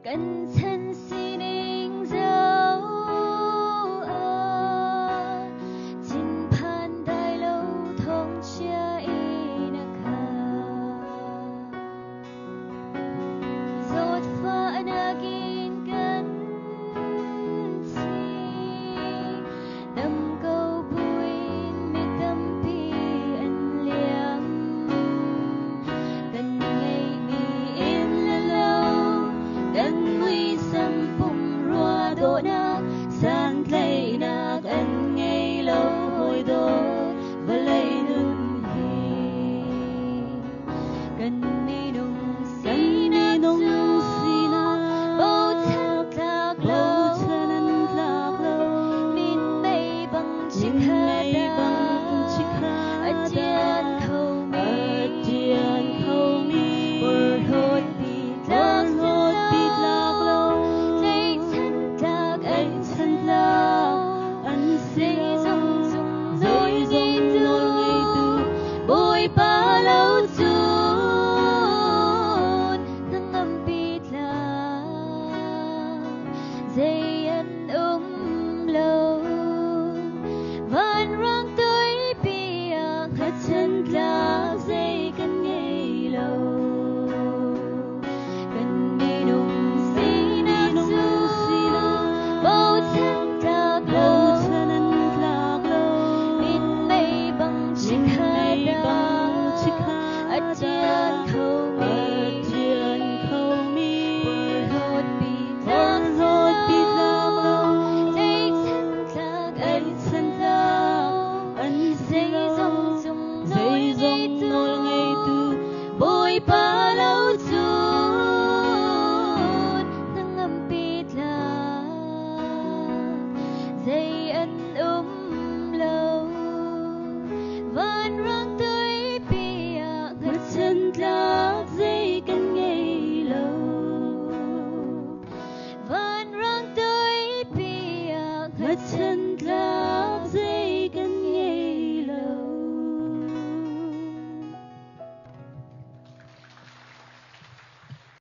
cẩn thân xin anh dấu chính pan đại lâu thông chia inaka dốt pha nagin kan si đâm câu buin mi tâm pi an liang cần ngày mi in la lâu cần nguy xâm phùng rùa đổ na san lấy na cần ngày lâu hồi đổ và lấy nương hi cần mi nung si na bầu thân lạc lâu min mây bằng chiếc hà đá adian khâu mi bờ hốt bị lạc lâu dây chân lạc anh dây rong nối dây tu bồi ba lâu chuột nắng âm bị lạc dây anh lâu van răng tới bia hết chân lạc dây cần ngày lâu cần đi nung xí na bầu thân lạc lâu min mây bằng chiếc hà đá adian khâu mi bờ hốt bị lạc lâu dây chân lạc anh dây rong nối ngày tu bồi ba lâu chuột nắng âm bị lạc dây anh lâu van răng tới bia hết chân lạc dây cần ngày lâu van răng tới bia hết chân